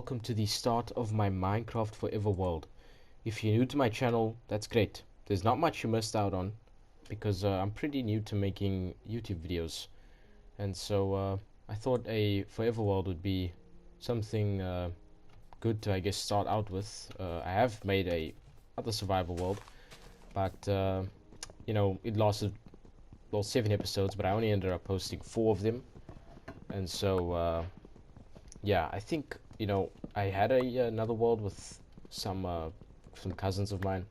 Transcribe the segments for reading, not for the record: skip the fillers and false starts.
Welcome to the start of my Minecraft Forever world. If you're new to my channel, that's great. There's not much you missed out on because I'm pretty new to making YouTube videos, and so I thought a Forever world would be something good to, I guess, start out with. I have made a other survival world, but it lasted 7 episodes, but I only ended up posting 4 of them, and so yeah, I think I had another world with some cousins of mine,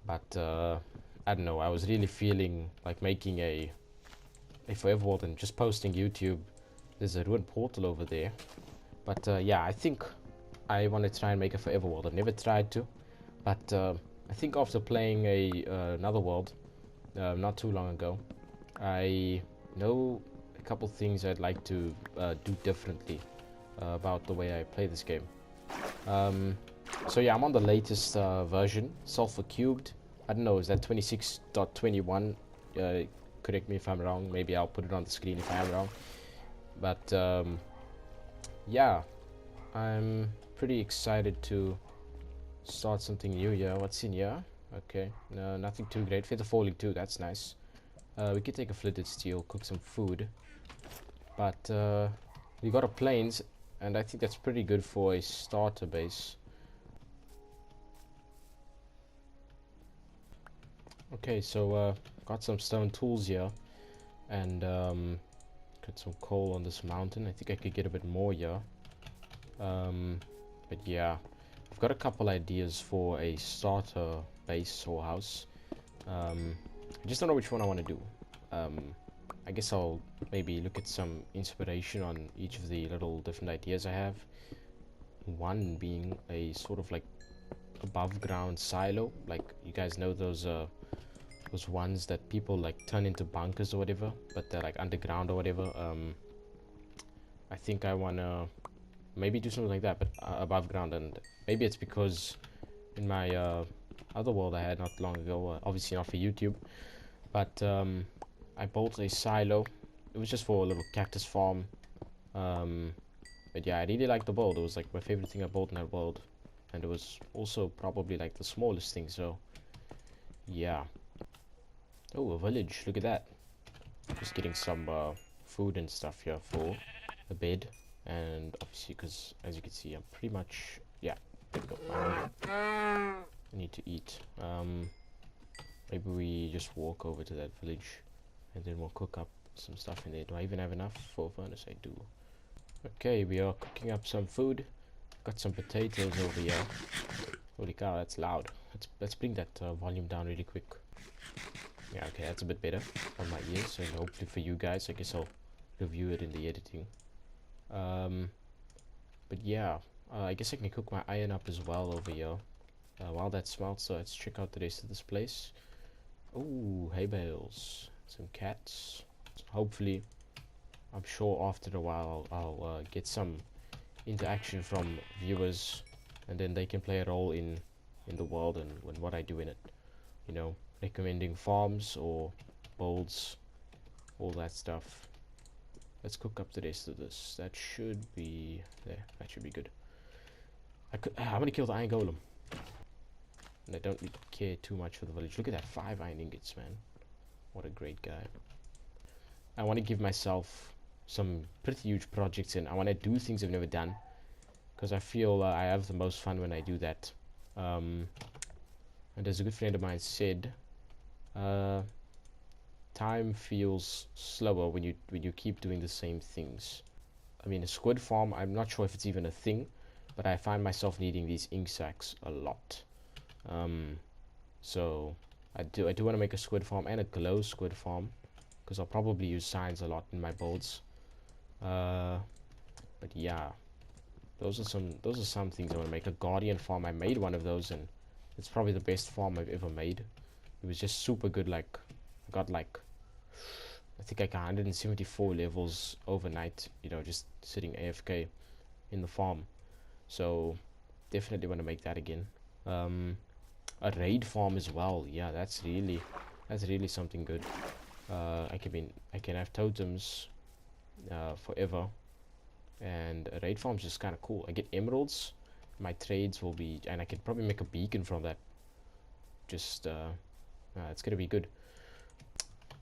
but I don't know. I was really feeling like making a forever world and just posting YouTube. There's a ruined portal over there, but yeah, I think I want to try and make a forever world. I've never tried to, but I think after playing another world not too long ago, I know a couple things I'd like to do differently about the way I play this game. Um, so yeah, I'm on the latest version, Sulfur Cubed. I don't know, is that 26.21? Correct me if I'm wrong. Maybe I'll put it on the screen if I am wrong. But yeah, I'm pretty excited to start something new here. What's in here? Okay, no, nothing too great. Feather Falling 2, that's nice. We could take a flitted steel, cook some food. But we got a plains, and I think that's pretty good for a starter base. Okay, so got some stone tools here, and got some coal on this mountain. I think I could get a bit more here. But yeah, I've got a couple ideas for a starter base or house. I just don't know which one I want to do. I guess I'll maybe look at some inspiration on each of the little different ideas I have. One being a sort of like above ground silo, like you guys know those ones that people like turn into bunkers or whatever, but they're like underground or whatever. I think I wanna maybe do something like that, but above ground, and maybe it's because in my other world I had not long ago, obviously not for YouTube, but I built a silo. It was just for a little cactus farm. But yeah, I really liked the build. It was like my favorite thing I built in that world, and it was also probably like the smallest thing. So yeah. Oh, a village. Look at that. Just getting some food and stuff here for a bed, and obviously because as you can see, I'm pretty much there we go. I need to eat. Maybe we just walk over to that village, and then we'll cook up some stuff in there. Do I even have enough for a furnace? I do. Okay, we are cooking up some food. Got some potatoes over here. Holy cow, that's loud. Let's bring that volume down really quick. Yeah, okay, that's a bit better on my ears, and hopefully for you guys. I guess I'll review it in the editing. But yeah, I guess I can cook my iron up as well over here. While that smelts, so let's check out the rest of this place. Oh, hay bales, some cats. So hopefully, I'm sure after a while I'll get some interaction from viewers, and then they can play a role in the world and what I do in it. You know, recommending farms or builds, all that stuff. Let's cook up the rest of this. That should be there. That should be good. I'm gonna kill the iron golem. And I don't really care too much for the village. Look at that, 5 iron ingots, man. What a great guy. I want to give myself some pretty huge projects, and I want to do things I've never done, because I feel I have the most fun when I do that. And as a good friend of mine said, time feels slower when you keep doing the same things. I mean, a squid farm, I'm not sure if it's even a thing, but I find myself needing these ink sacs a lot. So I do want to make a squid farm and a glow squid farm, because I'll probably use signs a lot in my builds. But yeah, those are some things I want to make. A guardian farm, I made one of those, and it's probably the best farm I've ever made. It was just super good. Like, I got like, I think like 174 levels overnight, just sitting AFK in the farm. So definitely want to make that again. A raid farm as well. Yeah, that's really something good. I can have totems forever, and a raid farm's just kind of cool. I get emeralds. My trades will be, and I can probably make a beacon from that. Just it's gonna be good.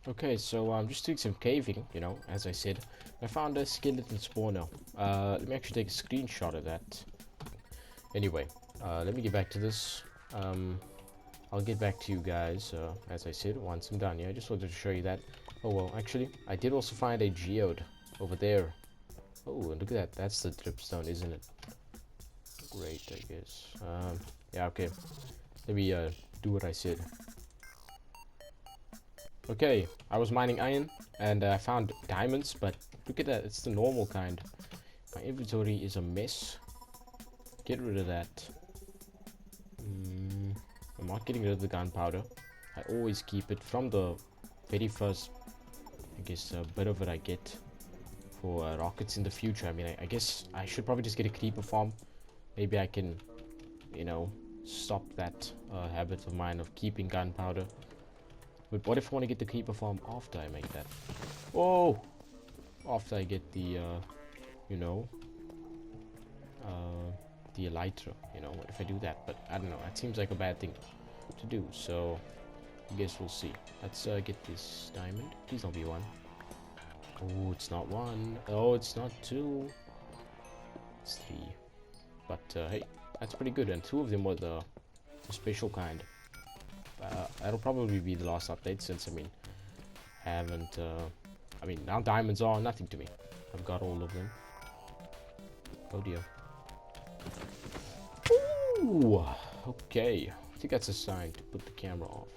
Okay, so I'm just doing some caving, you know, as I said. I found a skeleton spawner. Let me actually take a screenshot of that. Anyway, let me get back to this. I'll get back to you guys, as I said, once I'm done. Yeah, I just wanted to show you that. Oh well, actually, I did also find a geode over there. Oh, and look at that. That's the dripstone, isn't it? Great, I guess. Yeah, okay. Let me do what I said. Okay, I was mining iron and I found diamonds, but look at that, it's the normal kind. My inventory is a mess. Get rid of that. I'm not getting rid of the gunpowder. I always keep it from the very first, I guess, bit of it I get for rockets in the future. I mean, I guess I should probably just get a creeper farm. Maybe I can, you know, stop that habit of mine of keeping gunpowder. But what if I want to get the creeper farm after I make that? Oh! After I get the, you know, the elytra, you know, what if I do that? But I don't know, that seems like a bad thing to do, so I guess we'll see. Let's get this diamond. Please don't be one. Oh, it's not one. Oh, it's not two. It's three. But, hey, that's pretty good, and two of them were the special kind. That'll probably be the last update since, I mean, I haven't, I mean, now diamonds are nothing to me. I've got all of them. Oh dear. Ooh, okay. I think that's a sign to put the camera off.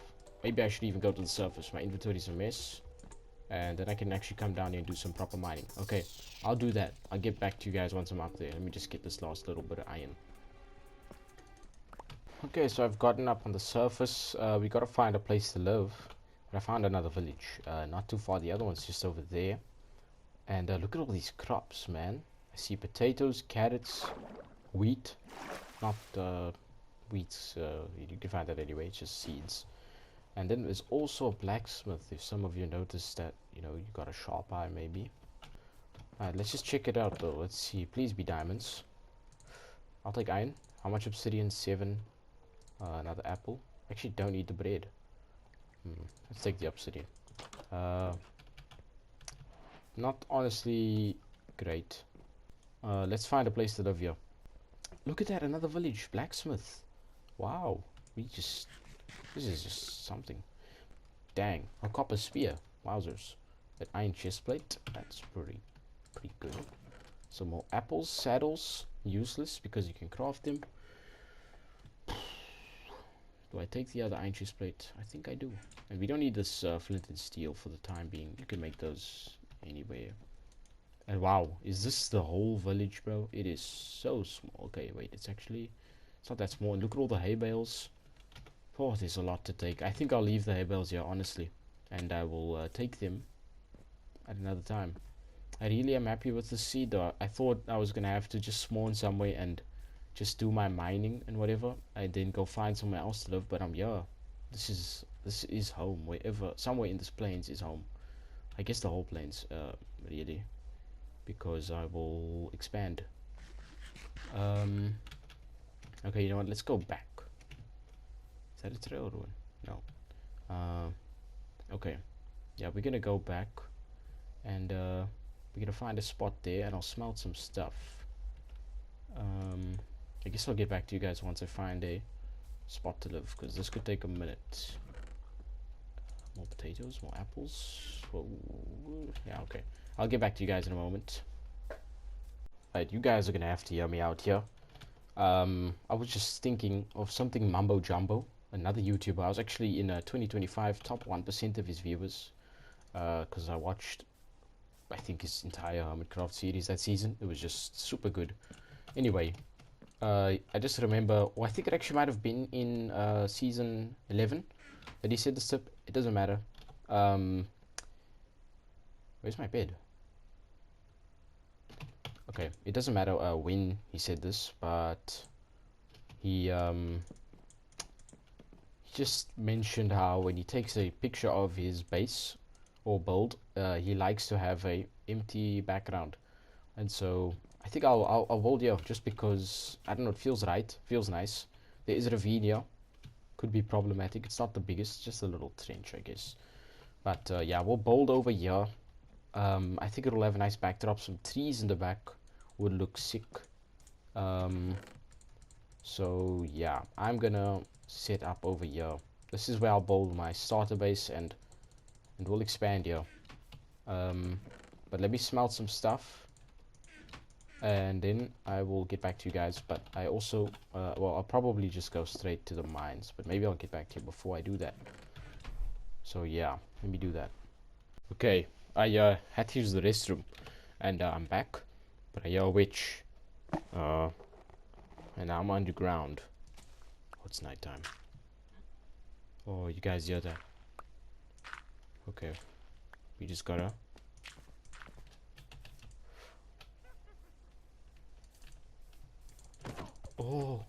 Maybe I should even go to the surface. My inventory's a mess. And then I can actually come down here and do some proper mining. Okay, I'll do that. I'll get back to you guys once I'm up there. Let me just get this last little bit of iron. Okay, so I've gotten up on the surface. We gotta find a place to live. But I found another village. Not too far. The other one's just over there. And look at all these crops, man. I see potatoes, carrots, wheat. Not wheats. You can find that anyway. It's just seeds. And then there's also a blacksmith. If some of you noticed that, you know, you got a sharp eye, maybe. Alright, let's just check it out, though. Let's see. Please be diamonds. I'll take iron. How much obsidian? 7. Another apple. Actually, don't need the bread. Let's take the obsidian. Not honestly great. Let's find a place to live here. Look at that, another village. Blacksmith. Wow. This is just something. Dang. A copper spear. Wowzers. That iron chest plate. That's pretty good. Some more apples. Saddles. Useless because you can craft them. Do I take the other iron chest plate? I think I do. And we don't need this flint and steel for the time being. You can make those anywhere. And wow, is this the whole village, bro? It is so small. Okay, wait, it's not that small. And look at all the hay bales. Oh, there's a lot to take. I think I'll leave the hay bales here, honestly. And I will take them at another time. I really am happy with the seed, though. I thought I was going to have to just spawn somewhere and just do my mining and whatever. I then go find somewhere else to live, but I'm here. This is home. Somewhere in this plains is home. I guess the whole plains, really. Because I will expand. Okay, you know what? Let's go back. Is that a trail one? No. Okay. Yeah, we're gonna go back, and we're gonna find a spot there, and I'll smelt some stuff. I guess I'll get back to you guys once I find a spot to live, because this could take a minute. More potatoes, more apples. Whoa. Yeah, okay. I'll get back to you guys in a moment. Alright, you guys are gonna have to hear me out here. I was just thinking of something Mumbo Jumbo, another YouTuber. I was actually in 2025 top 1% of his viewers, because I watched, I think, his entire Hermitcraft series that season. It was just super good. Anyway, I just remember, well, I think it actually might have been in season 11 that he said this tip. It doesn't matter. Where's my bed? Okay, it doesn't matter when he said this, but he just mentioned how when he takes a picture of his base or build, he likes to have a empty background. And so I think I'll hold here just because I don't know. It feels right. Feels nice. There is a ravine here. Could be problematic. It's not the biggest, just a little trench, I guess. But yeah, we'll bold over here. I think it'll have a nice backdrop. Some trees in the back would look sick. So yeah, I'm gonna set up over here. This is where I'll build my starter base, and we'll expand here. But let me smelt some stuff, and then I will get back to you guys. But I also, well, I'll probably just go straight to the mines, but maybe I'll get back to you before I do that. So yeah, let me do that. Okay, I had to use the restroom, and I'm back. But I hear a witch, and I'm underground. Oh, it's nighttime. Oh, you guys hear that? Okay, we just gotta. Oh,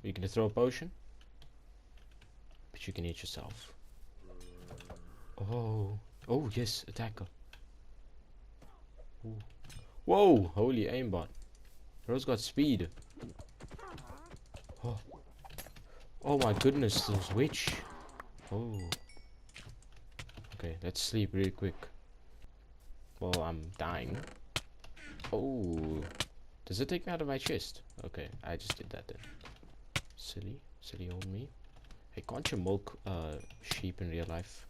are you gonna throw a potion? But you can eat yourself. Oh, oh yes, attacker. Ooh. Whoa, holy aimbot. Rose got speed. Oh, oh my goodness, those witch. Oh. Okay, let's sleep really quick. Well, I'm dying. Oh, does it take me out of my chest? Okay, I just did that then. Silly old me. Hey, can't you milk sheep in real life?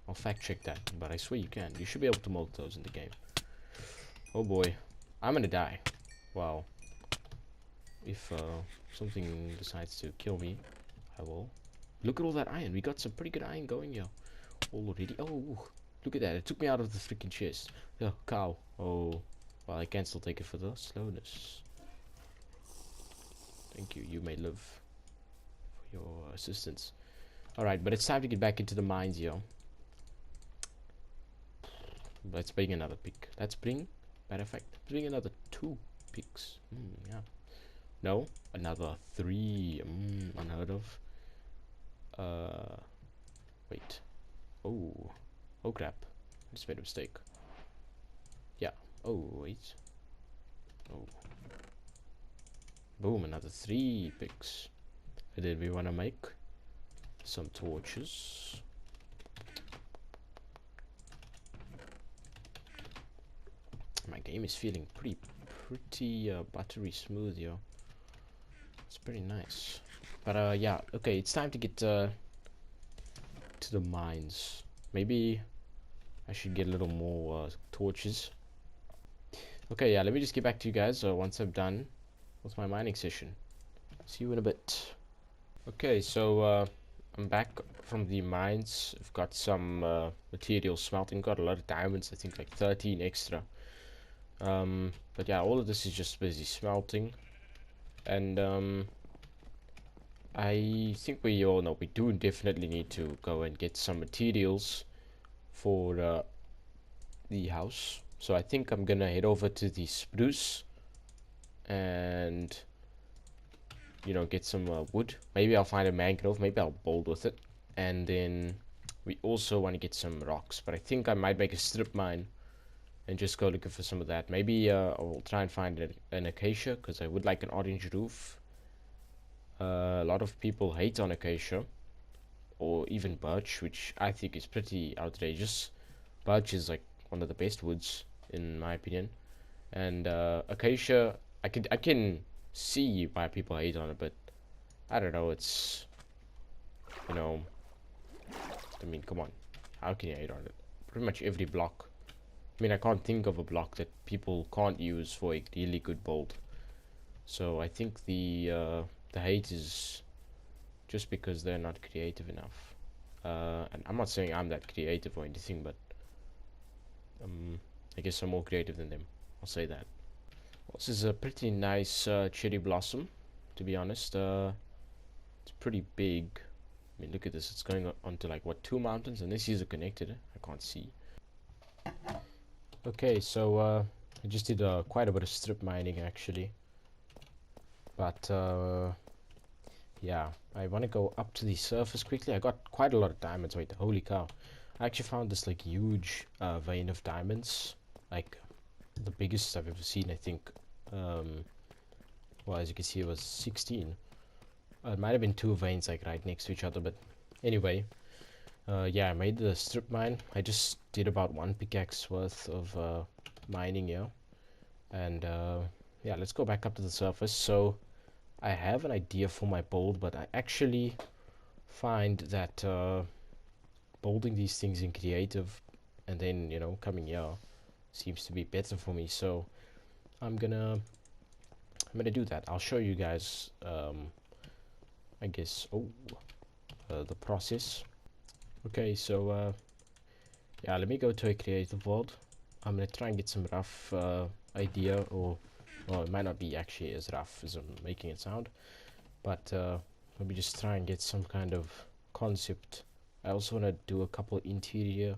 I'll fact check that, but I swear you can. You should be able to milk those in the game. Oh boy, I'm gonna die. Wow. If something decides to kill me, I will. Look at all that iron. We got some pretty good iron going here already. Oh, look at that. It took me out of the freaking chest. Oh, cow. Oh, well, I can still take it for the slowness. Thank you. You may live for your assistance. Alright, but it's time to get back into the mines here. Let's bring another pick. Matter of fact, bring another 2 picks. Yeah. No, another 3. Unheard of. Wait. Oh crap. I just made a mistake. Yeah. Oh, wait. Oh. Boom, another 3 picks. And then we want to make some torches. My game is feeling pretty buttery smooth here. It's pretty nice. But yeah, okay, it's time to get to the mines. Maybe I should get a little more torches. Okay, yeah, let me just get back to you guys once I'm done with my mining session. See you in a bit. Okay, so I'm back from the mines. I've got some material smelting. Got a lot of diamonds. I think like 13 extra. But yeah, all of this is just busy smelting. And I think we all know we do definitely need to go and get some materials for the house. So I think I'm gonna head over to the spruce and, you know, get some wood. Maybe I'll find a mangrove. Maybe I'll bold with it. And then we also want to get some rocks. But I think I might make a strip mine and just go looking for some of that. Maybe I'll try and find an acacia, because I would like an orange roof. A lot of people hate on acacia, or even birch, which I think is pretty outrageous. Birch is like one of the best woods, in my opinion. And acacia, I can see why people hate on it, but I don't know, it's, you know, I mean, come on, how can you hate on it? Pretty much every block. I mean, I can't think of a block that people can't use for a really good bolt. So I think the hate is just because they're not creative enough. And I'm not saying I'm that creative or anything, but I guess I'm more creative than them. I'll say that. Well, this is a pretty nice cherry blossom, to be honest. It's pretty big. I mean, look at this. It's going onto like, what, 2 mountains? And these are connected. I can't see. Okay, so I just did quite a bit of strip mining actually, but yeah, I want to go up to the surface quickly. I got quite a lot of diamonds. Wait, holy cow, I actually found this like huge vein of diamonds, like the biggest I've ever seen. I think well, as you can see, it was 16. It might have been two veins like right next to each other, but anyway, yeah, I made the strip mine. I just did about one pickaxe worth of mining here, and yeah, let's go back up to the surface. So I have an idea for my build, but I actually find that building these things in creative and then, you know, coming here seems to be better for me. So I'm gonna do that. I'll show you guys I guess the process. Okay, so yeah, let me go to a creative world. I'm gonna try and get some rough idea, or well, it might not be actually as rough as I'm making it sound, but let me just try and get some kind of concept. I also want to do a couple interior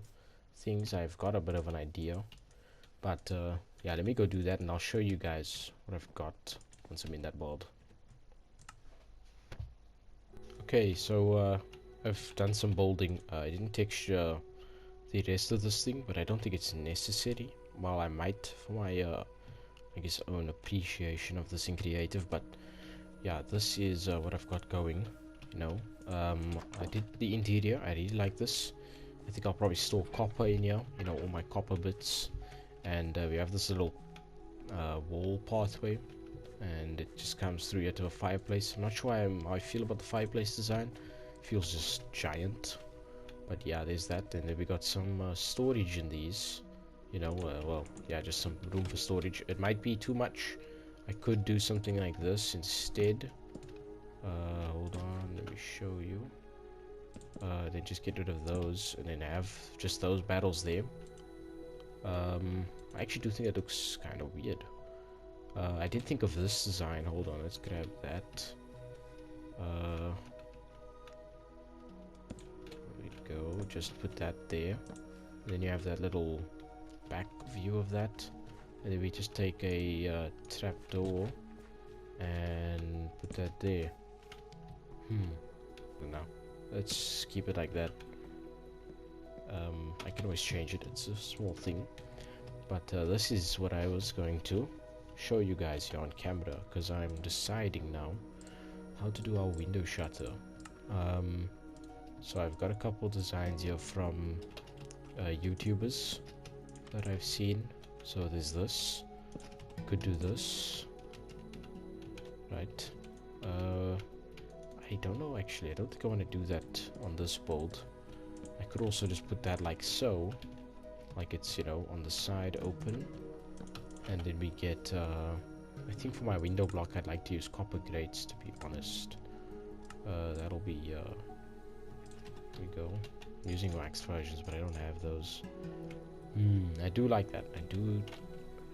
things. I've got a bit of an idea, but yeah, let me go do that and I'll show you guys what I've got once I'm in that world. Okay, so I've done some building. I didn't texture the rest of this thing, but I don't think it's necessary. Well, I might for my I guess own appreciation of this in creative, but yeah, this is what I've got going, you know. I did the interior. I really like this. I think I'll probably store copper in here, you know, all my copper bits, and we have this little wall pathway, and it just comes through here to a fireplace. I'm not sure how I feel about the fireplace design. It feels just giant, but yeah, there's that. And then we got some storage in these, you know. Well, yeah, just some room for storage. It might be too much. I could do something like this instead. Hold on, let me show you. Then just get rid of those and then have just those battles there. I actually do think it looks kind of weird. I did think of this design. Hold on, let's grab that. There we go. Just put that there. Then you have that little back view of that. And then we just take a trapdoor and put that there. No, let's keep it like that. I can always change it. It's a small thing. But this is what I was going to show you guys here on camera, because I'm deciding now how to do our window shutter. So I've got a couple designs here from YouTubers that I've seen. So there's this. Could do this, right? I don't know actually. I don't think I want to do that on this build. I could also just put that like so, like it's, you know, on the side open, and then we get I think for my window block I'd like to use copper grates, to be honest. That'll be here we go. I'm using wax versions, but I don't have those. I do like that.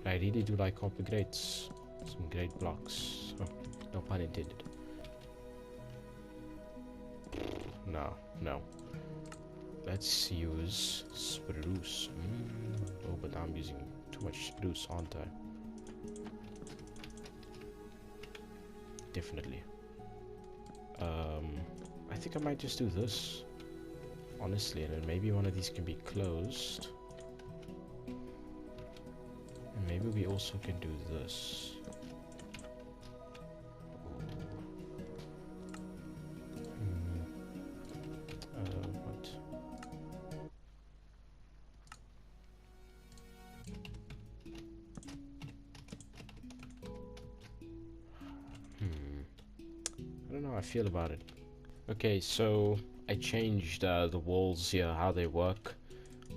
I really do like copper grates. Some great blocks. Oh, no pun intended. No. Let's use spruce. Oh, but I'm using too much spruce, aren't I? Definitely. I think I might just do this, honestly, and then maybe one of these can be closed. And maybe we also can do this. What? I don't know how I feel about it. Okay, so I changed the walls here, how they work.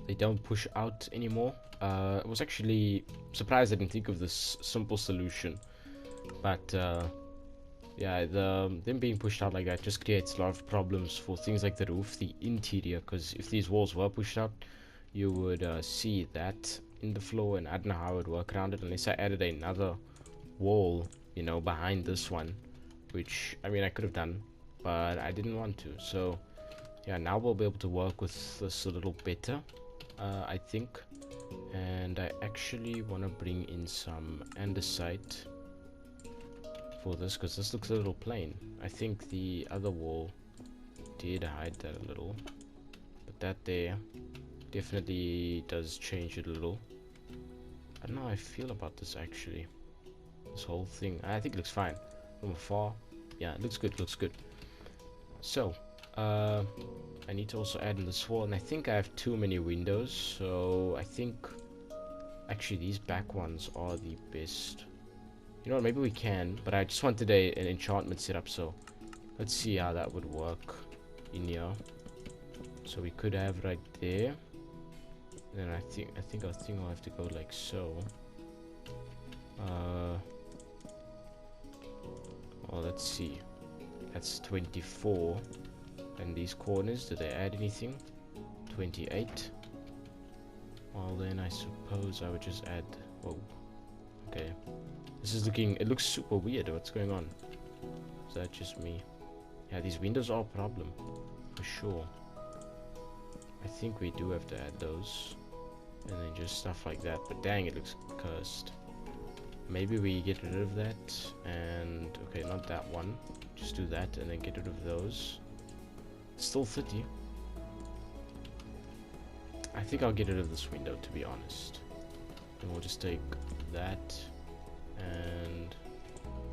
They don't push out anymore. I was actually surprised I didn't think of this simple solution, but yeah, them being pushed out like that just creates a lot of problems for things like the roof, the interior, because if these walls were pushed out, you would see that in the floor, and I don't know how I would work around it unless I added another wall, you know, behind this one, which, I mean, I could have done, but I didn't want to. So yeah, now we'll be able to work with this a little better, I think. And I actually want to bring in some andesite for this, because this looks a little plain. I think the other wall did hide that a little, but that there. Definitely does change it a little. I don't know how I feel about this actually. This whole thing. I think it looks fine. From afar. Yeah, it looks good, looks good. So, I need to also add in this wall, and I think I have too many windows, so I think actually these back ones are the best. You know what, maybe we can, but I just wanted an enchantment set up, so let's see how that would work in here. So we could have right there. Then I think our thing will have to go like so. Well, let's see. That's 24. And these corners, did they add anything? 28. Well, then I suppose I would just add. Whoa. Okay. This is looking. It looks super weird. What's going on? Is that just me? Yeah, these windows are a problem. For sure. I think we do have to add those. And then just stuff like that. But dang, it looks cursed. Maybe we get rid of that. And okay, not that one. Just do that and then get rid of those. Still 30. I think I'll get rid of this window, to be honest. And we'll just take that and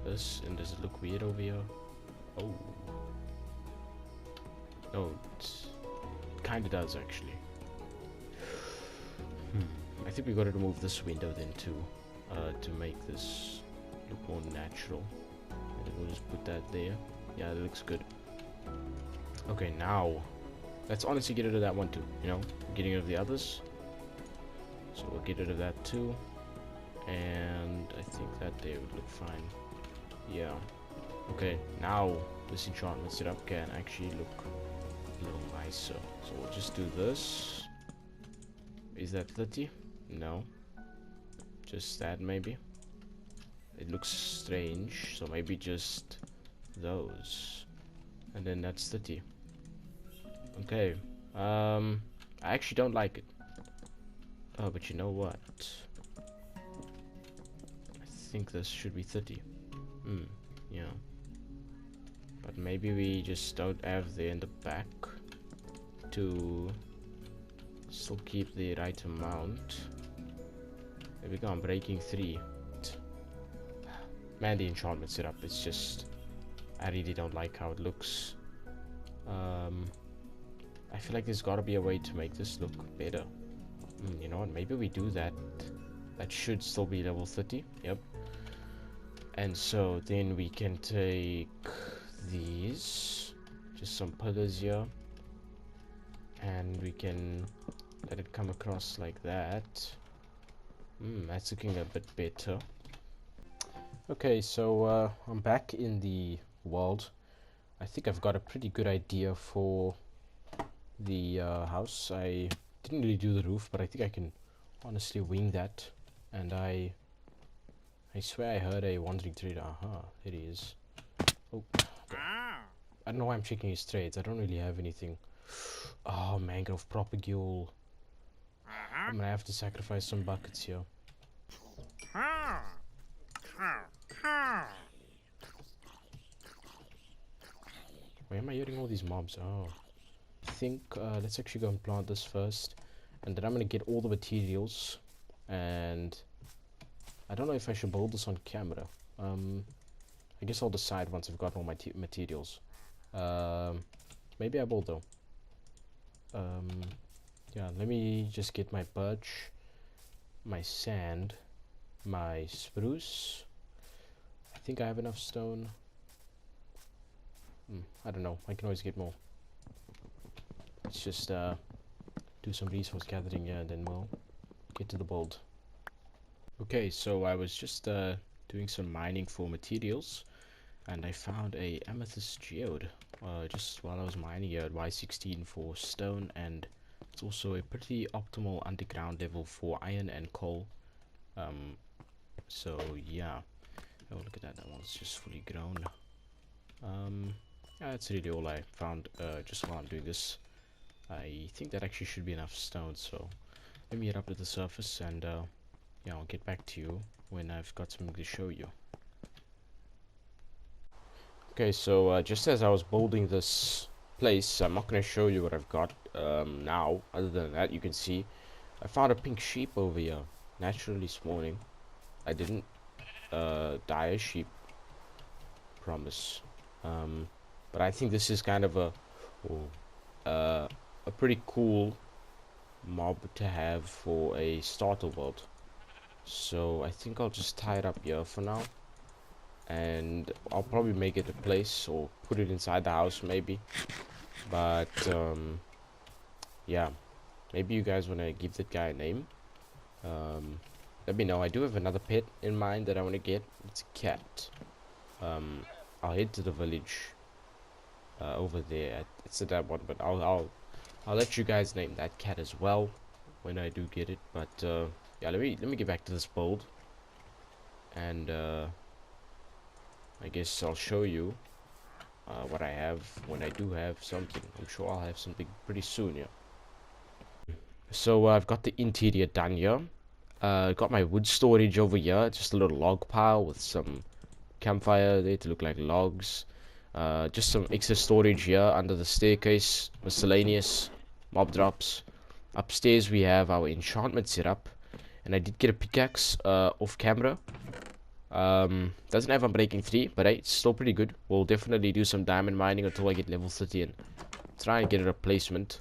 this. And does it look weird over here? Oh. No, it kind of does actually. I think we got to remove this window then too, to make this look more natural. And then we'll just put that there. Yeah, that looks good. Okay, now let's honestly get rid of that one too. You know, getting rid of the others. So we'll get rid of that too. And I think that there would look fine. Yeah. Okay, now this enchantment setup can actually look a little nicer. So we'll just do this. Is that 30? No. Just that maybe. It looks strange, so maybe just those. And then that's 30. Okay. I actually don't like it. Oh, but you know what? I think this should be 30. Yeah. But maybe we just don't have the in the back to still keep the right amount. There we go, I'm breaking 3. Man, the enchantment setup, it's just, I really don't like how it looks. I feel like there's gotta be a way to make this look better. You know what, maybe we do that. That should still be level 30, yep. And so then we can take these, just some pillars here. And we can let it come across like that. That's looking a bit better. Okay, so I'm back in the world. I think I've got a pretty good idea for the house. I didn't really do the roof, but I think I can honestly wing that. And I swear I heard a wandering trader. Aha, there he is. Oh, okay. I don't know why I'm checking his trades. I don't really have anything. Oh, mangrove propagule. I'm gonna have to sacrifice some buckets here. Why am I hearing all these mobs? Oh. I think let's actually go and plant this first. And then I'm gonna get all the materials. And I don't know if I should build this on camera. I guess I'll decide once I've got all my materials. Maybe I will though. Yeah, let me just get my birch, my sand, my spruce. I think I have enough stone. I don't know, I can always get more. Let's just do some resource gathering here and then we'll get to the build. Okay, so I was just doing some mining for materials and I found a amethyst geode just while I was mining here at Y16 for stone, and it's also a pretty optimal underground level for iron and coal. So yeah, oh look at that, that one's just fully grown. Yeah, that's really all I found just while I'm doing this. I think that actually should be enough stone, so let me get up to the surface and yeah, I'll get back to you when I've got something to show you. Okay, so just as I was building this place. I'm not going to show you what I've got now. Other than that, you can see I found a pink sheep over here naturally spawning. I didn't dye a sheep, promise. But I think this is kind of a pretty cool mob to have for a starter world. So I think I'll just tie it up here for now, and I'll probably make it a place or put it inside the house maybe. But yeah, maybe you guys want to give that guy a name. Let me know. I do have another pet in mind that I want to get. It's a cat. I'll head to the village over there. It's that one, but I'll let you guys name that cat as well when I do get it. But yeah, let me get back to this build, and I guess I'll show you what I have when I do have something. I'm sure I'll have something pretty soon. Yeah. So I've got the interior done here. Got my wood storage over here. Just a little log pile with some campfire there to look like logs. Just some extra storage here under the staircase. Miscellaneous mob drops. Upstairs we have our enchantment setup, and I did get a pickaxe off camera. Doesn't have Unbreaking 3, but hey, it's still pretty good. We'll definitely do some diamond mining until I get level 30 and try and get a replacement.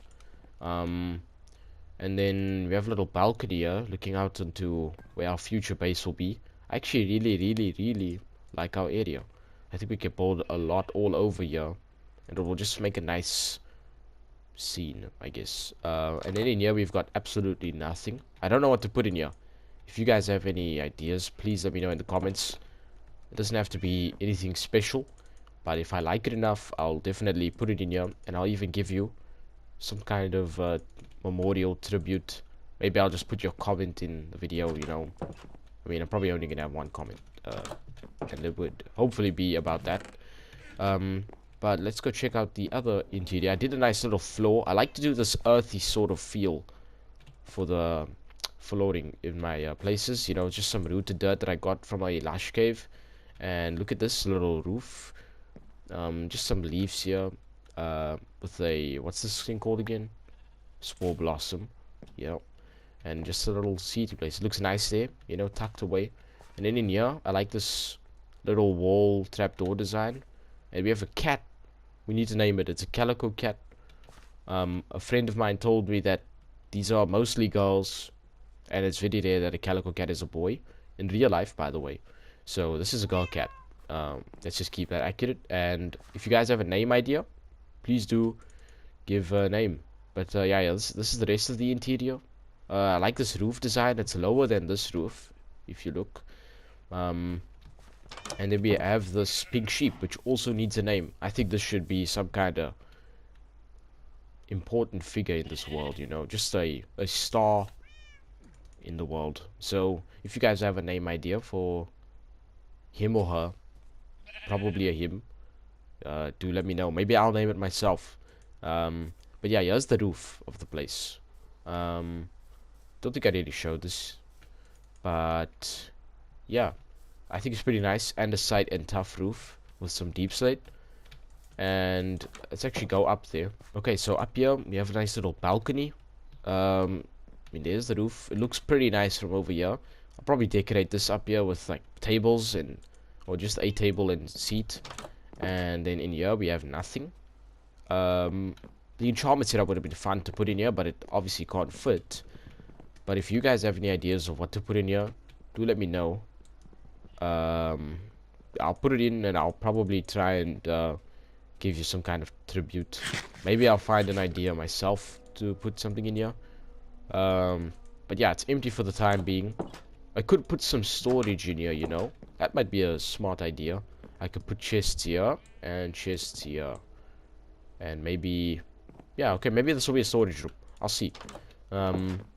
And then we have a little balcony here looking out into where our future base will be. I actually really like our area. I think we can build a lot all over here, and it will just make a nice scene, I guess. And then in here we've got absolutely nothing. I don't know what to put in here. If you guys have any ideas, please let me know in the comments. It doesn't have to be anything special, but if I like it enough, I'll definitely put it in here, and I'll even give you some kind of memorial tribute. Maybe I'll just put your comment in the video, you know. I mean, I'm probably only gonna have one comment, and it would hopefully be about that. But let's go check out the other interior. I did a nice little floor. I like to do this earthy sort of feel for the flooring in my places, you know, just some rooted dirt that I got from a lush cave. And look at this little roof. Just some leaves here, with a, what's this thing called again? Spore blossom. Yeah. And just a little seating place. It looks nice there, you know, tucked away. And then in here, I like this little wall trapdoor design. And we have a cat. We need to name it. It's a calico cat. A friend of mine told me that these are mostly girls, and it's very rare that a calico cat is a boy. In real life, by the way. So this is a girl cat. Let's just keep that accurate. And if you guys have a name idea, please do give a name. But yeah, this is the rest of the interior. I like this roof design. It's lower than this roof, if you look. And then we have this pink sheep, which also needs a name. I think this should be some kind of important figure in this world, you know, just a star in the world. So if you guys have a name idea for him or her, probably a him, do let me know. Maybe I'll name it myself. But yeah, here's the roof of the place. Don't think I really showed this, but yeah, I think it's pretty nice. And a side and tough roof with some deep slate. And let's actually go up there. Okay, so up here we have a nice little balcony. I mean, there's the roof. It looks pretty nice from over here. I'll probably decorate this up here with like tables or just a table and seat. And then in here we have nothing. The enchantment setup would have been fun to put in here, but it obviously can't fit. But if you guys have any ideas of what to put in here, do let me know. I'll put it in, and I'll probably try and give you some kind of tribute. Maybe I'll find an idea myself to put something in here. But yeah, it's empty for the time being. I could put some storage in here, you know. That might be a smart idea. I could put chests here and chests here. And maybe, yeah, okay, maybe this will be a storage room. I'll see.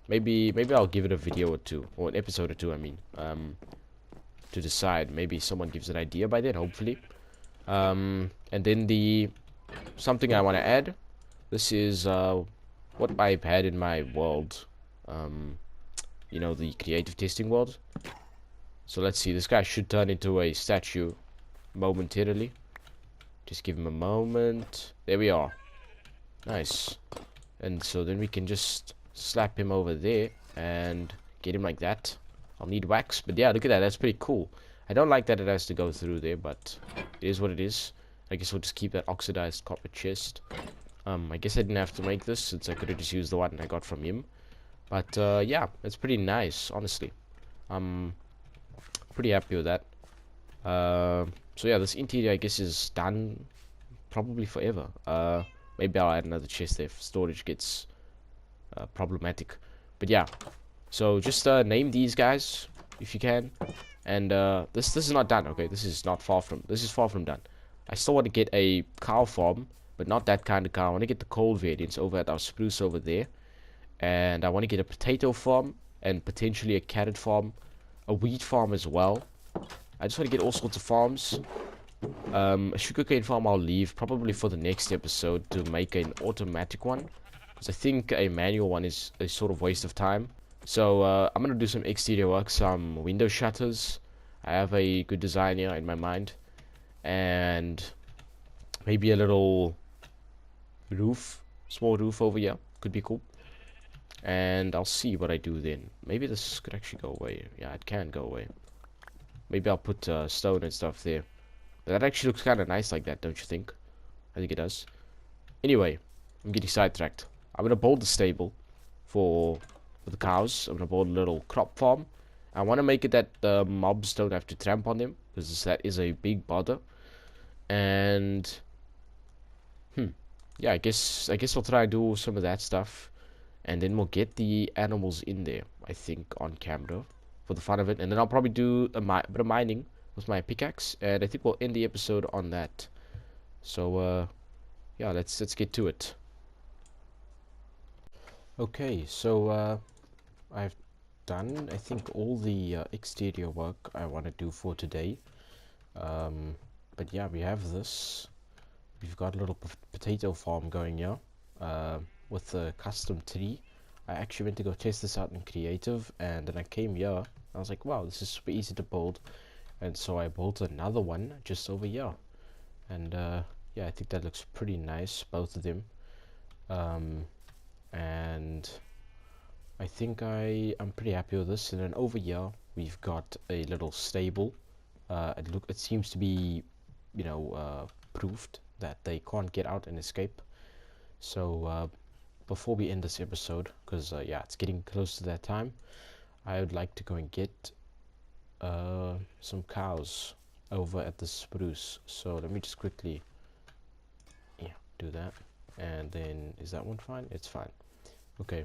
Maybe I'll give it a video or two, or an episode or two, I mean, to decide. Maybe someone gives an idea by then, hopefully. And then something I want to add. This is what I've had in my world. You know, the creative testing world. So let's see. This guy should turn into a statue momentarily. Just give him a moment. There we are. Nice. And so then we can just slap him over there and get him like that. I'll need wax, but yeah, look at that. That's pretty cool. I don't like that it has to go through there, but it is what it is. I guess we'll just keep that oxidized copper chest. I guess I didn't have to make this since I could have just used the one I got from him. But yeah, it's pretty nice, honestly. I'm pretty happy with that. So yeah, this interior I guess is done probably forever. Maybe I'll add another chest there if storage gets problematic. But yeah, so just name these guys if you can. And this is not done. Okay, this is far from done. I still want to get a cow farm, but not that kind of cow. I want to get the coal variants over at our spruce over there, and I want to get a potato farm and potentially a carrot farm, a wheat farm as well. I just want to get all sorts of farms. A sugarcane farm I'll leave probably for the next episode to make an automatic one, because I think a manual one is a sort of waste of time. So I'm gonna do some exterior work, some window shutters. I have a good design here in my mind, and maybe a little roof, small roof over here could be cool. And I'll see what I do then. Maybe this could actually go away. Yeah, it can go away. Maybe I'll put stone and stuff there. But that actually looks kind of nice like that, don't you think? I think it does. Anyway, I'm getting sidetracked. I'm gonna build the stable for the cows. I'm gonna build a little crop farm. I want to make it that the mobs don't have to tramp on them, because that is a big bother. And yeah, I guess I'll try and do some of that stuff, and then we'll get the animals in there, I think, on camera for the fun of it. And then I'll probably do a bit of mining with my pickaxe, and I think we'll end the episode on that. So yeah, let's get to it. Okay, so I've done, I think, all the exterior work I want to do for today. But yeah, we have this. We've got a little potato farm going here with a custom tree. I actually went to go test this out in creative, and then I came here. I was like, wow, this is super easy to build. And so I built another one just over here. And yeah, I think that looks pretty nice, both of them. And I think I'm pretty happy with this. And then over here we've got a little stable. It seems to be, you know, proofed that they can't get out and escape. So before we end this episode, because yeah, it's getting close to that time, I would like to go and get some cows over at the spruce. So let me just quickly, yeah, do that. And then, is that one fine? It's fine. Okay,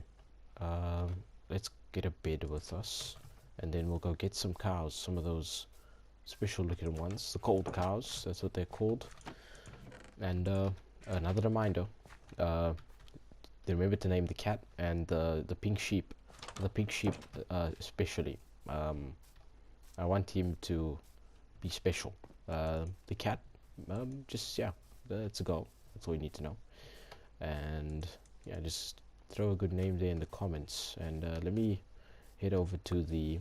let's get a bed with us, and then we'll go get some cows, some of those special looking ones, the cold cows, that's what they're called. And another reminder, remember to name the cat and the pink sheep, especially. I want him to be special. The cat, just, yeah, it's a go. That's all you need to know. And yeah, just throw a good name there in the comments. And let me head over to the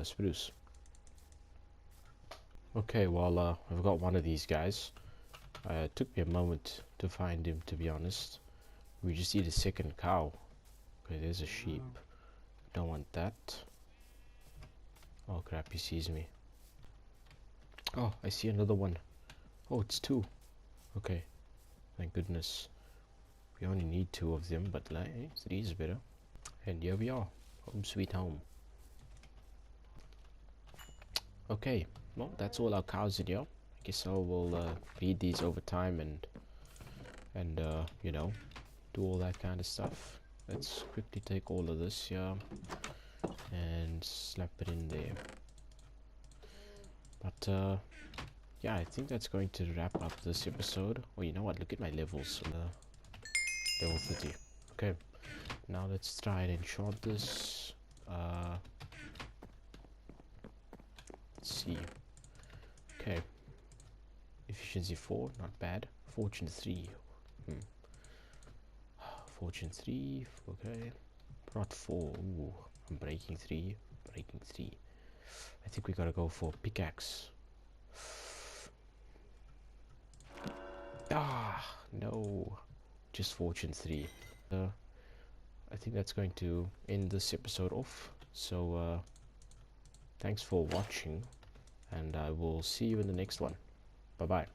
spruce. Okay, well, I've got one of these guys. It took me a moment to find him, to be honest. We just need a second cow. Okay, there's a sheep. Don't want that. Oh crap, he sees me. Oh, I see another one. Oh, it's two. Okay, thank goodness. We only need two of them, but like, three is better. And here we are, home sweet home. Okay, well, that's all our cows in here. I guess I will feed these over time and you know, do all that kind of stuff. Let's quickly take all of this here and slap it in there. But yeah, I think that's going to wrap up this episode. Oh, you know what? Look at my levels. Level 30. Okay, now let's try and enchant this. Let's see. Okay, efficiency 4, not bad. Fortune 3. Fortune 3. Okay, prot 4. Ooh, I'm breaking 3. Breaking 3. I think we gotta go for pickaxe. Ah, no. Just Fortune 3. I think that's going to end this episode off. So thanks for watching, and I will see you in the next one. Bye bye.